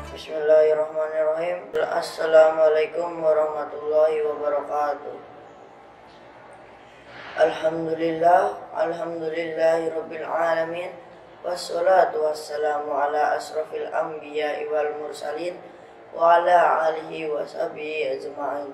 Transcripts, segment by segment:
Bismillahirrahmanirrahim. Assalamualaikum warahmatullahi wabarakatuh. Alhamdulillahi rabbil alamin. Wassalatu wassalamu ala asrafil anbiya'i wal mursalin wa ala alihi wa sahbihi ajma'in.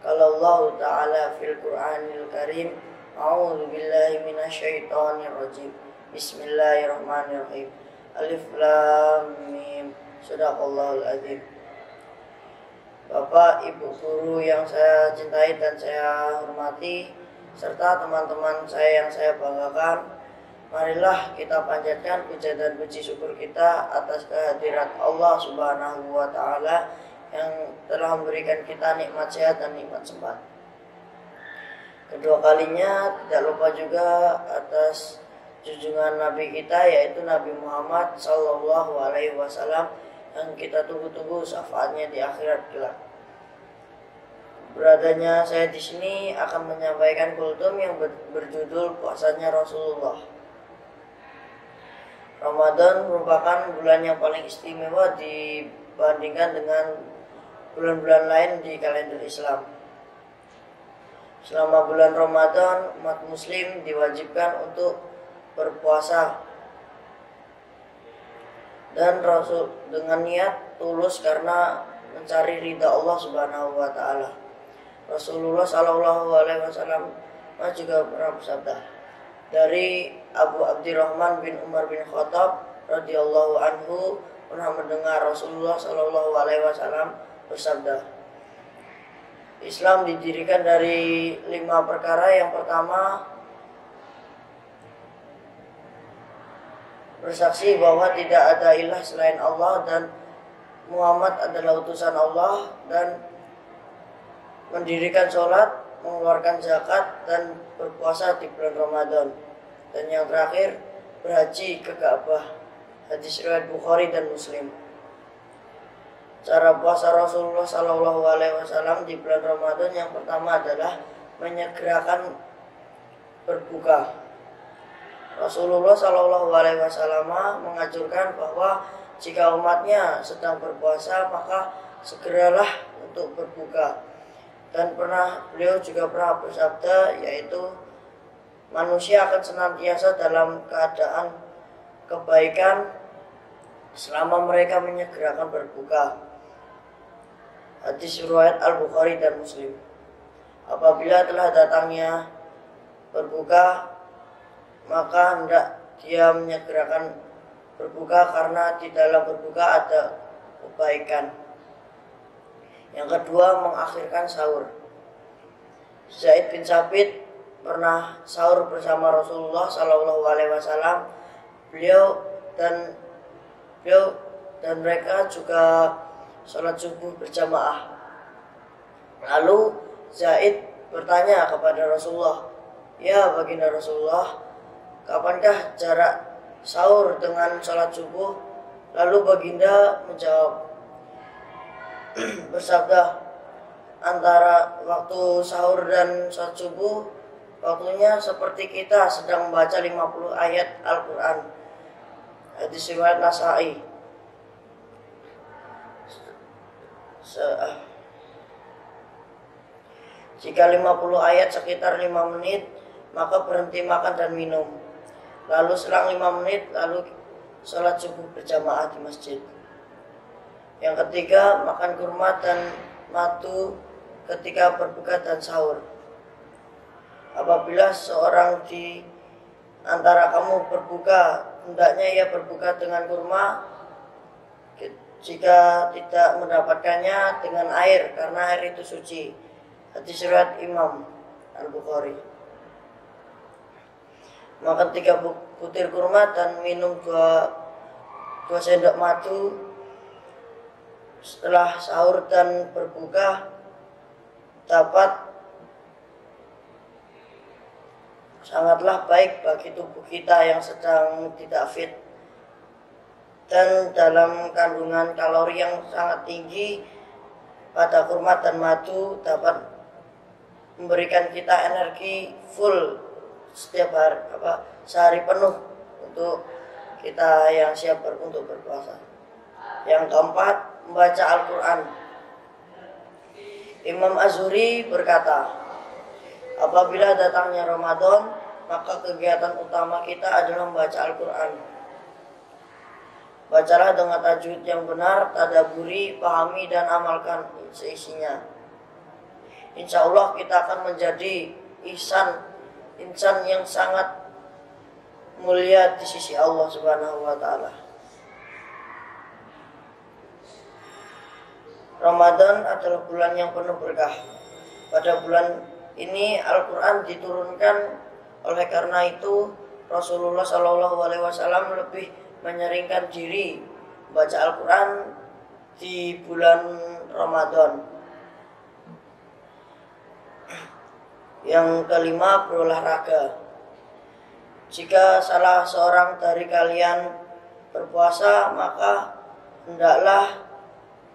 Qala Allah ta'ala fil Qur'anil Karim, a'udzu billahi minasyaitonir rajim. Bismillahirrahmanirrahim. Alif lam mim. Shadaqallahul adzim. Bapak, Ibu guru yang saya cintai dan saya hormati, serta teman-teman saya yang saya banggakan, marilah kita panjatkan puja dan puji syukur kita atas kehadirat Allah Subhanahu wa Ta'ala yang telah memberikan kita nikmat sehat dan nikmat sempat. Kedua kalinya tidak lupa juga atas junjungan Nabi kita, yaitu Nabi Muhammad Sallallahu Alaihi Wasallam, yang kita tunggu-tunggu syafaatnya di akhirat kelak. Beradanya saya di sini akan menyampaikan kultum yang berjudul puasanya Rasulullah. Ramadan merupakan bulan yang paling istimewa dibandingkan dengan bulan-bulan lain di kalender Islam. Selama bulan Ramadan, umat muslim diwajibkan untuk berpuasa dan Rasul dengan niat tulus karena mencari ridha Allah Subhanahu wa Ta'ala. Rasulullah Sallallahu Alaihi Wasallam juga pernah bersabda, dari Abu Abdurrahman bin Umar bin Khattab radhiyallahu anhu pernah mendengar Rasulullah Sallallahu Alaihi Wasallam bersabda, Islam didirikan dari 5 perkara. Yang pertama, bersaksi bahwa tidak ada ilah selain Allah dan Muhammad adalah utusan Allah, dan mendirikan sholat, mengeluarkan zakat, dan berpuasa di bulan Ramadan. Dan yang terakhir, berhaji ke Ka'bah. Hadis riwayat Bukhari dan Muslim. Cara puasa Rasulullah Sallallahu Alaihi Wasallam di bulan Ramadan yang pertama adalah menyegerakan berbuka. Rasulullah Sallallahu Alaihi Wasallam menganjurkan bahwa jika umatnya sedang berpuasa maka segeralah untuk berbuka. Dan beliau juga pernah bersabda, yaitu manusia akan senantiasa dalam keadaan kebaikan selama mereka menyegerakan berbuka. Hadis riwayat Al-Bukhari dan Muslim. Apabila telah datangnya berbuka, maka hendak dia menyegerakan berbuka karena di dalam berbuka ada kebaikan. Yang kedua, mengakhirkan sahur. Zaid bin Sabit pernah sahur bersama Rasulullah Sallallahu Alaihi Wasallam. Beliau dan mereka juga sholat subuh berjamaah. Lalu Zaid bertanya kepada Rasulullah, ya baginda Rasulullah, kapankah jarak sahur dengan sholat subuh? Lalu baginda menjawab, bersabda, antara waktu sahur dan sholat subuh waktunya seperti kita sedang membaca 50 ayat Al-Quran. Hadis riwayat Nasai. Jika 50 ayat sekitar 5 menit, maka berhenti makan dan minum. Lalu selang 5 menit, lalu sholat subuh berjamaah di masjid. Yang ketiga, makan kurma dan madu ketika berbuka dan sahur. Apabila seorang di antara kamu berbuka, hendaknya ia berbuka dengan kurma. Jika tidak mendapatkannya, dengan air, karena air itu suci. Hadis riwayat Imam Al-Bukhari. Makan 3 butir kurma dan minum 2 sendok madu setelah sahur dan berbuka dapat sangatlah baik bagi tubuh kita yang sedang tidak fit, dan dalam kandungan kalori yang sangat tinggi pada kurma dan madu dapat memberikan kita energi full setiap hari, sehari penuh untuk kita yang siap untuk berpuasa. Yang keempat, membaca Al-Quran. Imam Az-Zuhri berkata, apabila datangnya Ramadan, maka kegiatan utama kita adalah membaca Al-Quran. Bacalah dengan tajwid yang benar, tadabburi, pahami dan amalkan seisinya. Insya Allah kita akan menjadi insan yang sangat mulia di sisi Allah Subhanahu wa Ta'ala. Ramadan adalah bulan yang penuh berkah. Pada bulan ini Al-Quran diturunkan, oleh karena itu Rasulullah SAW lebih menyeringkan diri baca Al-Quran di bulan Ramadan. Yang kelima, berolahraga. Jika salah seorang dari kalian berpuasa, maka hendaklah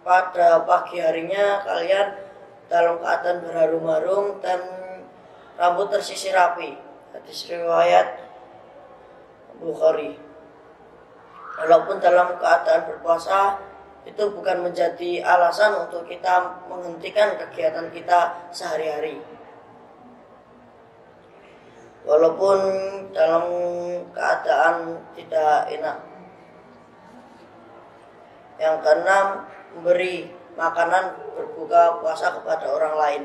pada pagi harinya kalian dalam keadaan berharum-harum dan rambut tersisir rapi. Hadis riwayat Bukhari. Walaupun dalam keadaan berpuasa itu bukan menjadi alasan untuk kita menghentikan kegiatan kita sehari-hari. Walaupun dalam keadaan tidak enak. Yang keenam, memberi makanan berbuka puasa kepada orang lain.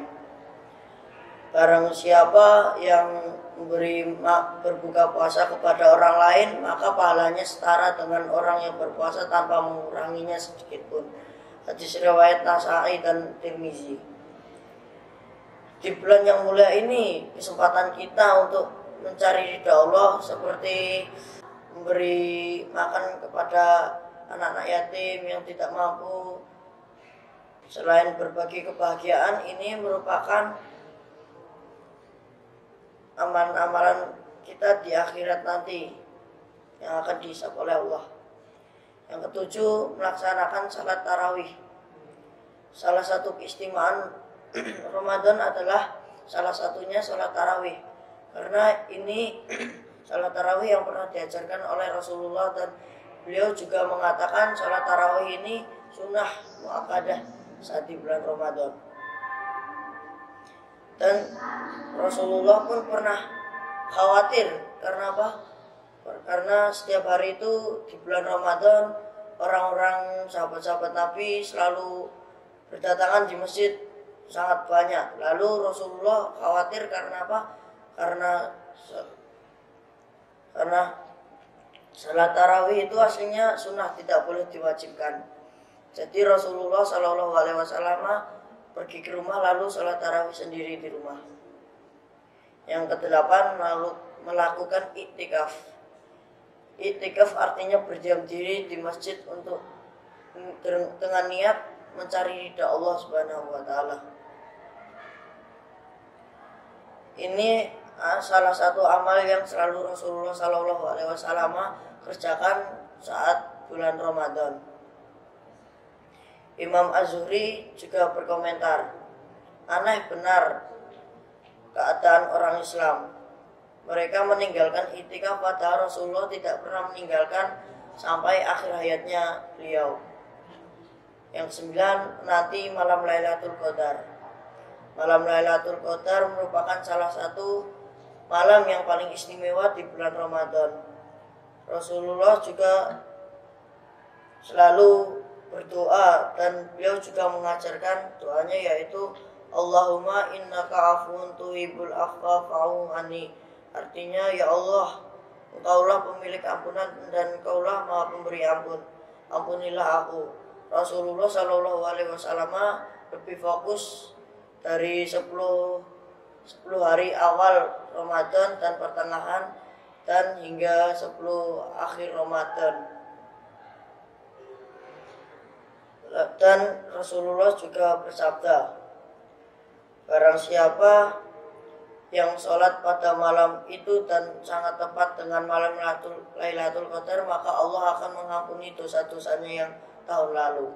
Barang siapa yang memberi berbuka puasa kepada orang lain, maka pahalanya setara dengan orang yang berpuasa tanpa menguranginya sedikit pun. Hadis riwayat Nasa'i dan Tirmizi. Di bulan yang mulia ini, kesempatan kita untuk mencari ridha Allah seperti memberi makan kepada anak-anak yatim yang tidak mampu. Selain berbagi kebahagiaan, ini merupakan amalan-amalan kita di akhirat nanti yang akan dihisab oleh Allah. Yang ketujuh, melaksanakan salat tarawih. Salah satu keistimewaan Ramadan adalah salah satunya salat tarawih, karena ini salat tarawih yang pernah diajarkan oleh Rasulullah, dan beliau juga mengatakan salat tarawih ini sunnah muakkadah saat di bulan Ramadan. Dan Rasulullah pun pernah khawatir, karena apa? Karena setiap hari itu di bulan Ramadan orang-orang sahabat-sahabat Nabi selalu berdatangan di masjid sangat banyak. Lalu Rasulullah khawatir karena apa? Karena salat tarawih itu aslinya sunnah, tidak boleh diwajibkan. Jadi Rasulullah SAW pergi ke rumah lalu salat tarawih sendiri di rumah. Yang kedelapan, lalu melakukan iktikaf. Iktikaf artinya berdiam diri di masjid untuk dengan niat mencari ridha Allah Subhanahu wa Ta'ala. Ini salah satu amal yang selalu Rasulullah SAW kerjakan saat bulan Ramadan. Imam Az-Zuhri juga berkomentar, aneh benar keadaan orang Islam. Mereka meninggalkan iktikaf, padahal Rasulullah tidak pernah meninggalkan sampai akhir hayatnya beliau. Yang sembilan, nanti malam Lailatul Qadar. Malam Lailatul Qadar merupakan salah satu malam yang paling istimewa di bulan Ramadan. Rasulullah juga selalu berdoa, dan beliau juga mengajarkan doanya, yaitu Allahumma innaka afuun tuhibbul afwa fa'fu anni. Artinya, ya Allah, Engkaulah pemilik ampunan dan Engkaulah Maha Pemberi ampun, ampunilah aku. Rasulullah SAW lebih fokus dari 10 hari awal Ramadan dan pertengahan dan hingga 10 akhir Ramadan. Dan Rasulullah juga bersabda, barang siapa yang sholat pada malam itu dan sangat tepat dengan malam Lailatul Qadar, maka Allah akan mengampuni dosa-dosanya yang tahun lalu.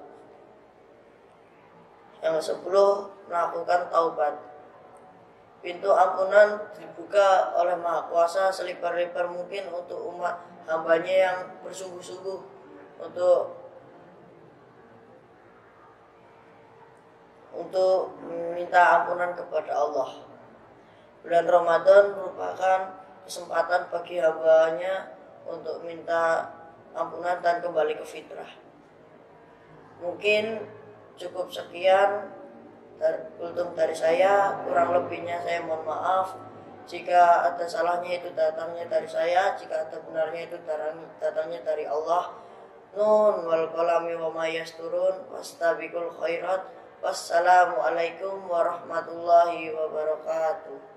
Yang ke-10, melakukan taubat. Pintu ampunan dibuka oleh Maha Kuasa selebar-lebar mungkin untuk umat hambanya yang bersungguh-sungguh untuk meminta ampunan kepada Allah. Bulan Ramadan merupakan kesempatan bagi hambanya untuk minta ampunan dan kembali ke fitrah. Mungkin cukup sekian kultum dari saya, kurang lebihnya saya mohon maaf. Jika ada salahnya itu datangnya dari saya, jika ada benarnya itu datangnya dari Allah. Nun wal qalami wa ma yasturun wastabiqul khairat. Wassalamualaikum warahmatullahi wabarakatuh.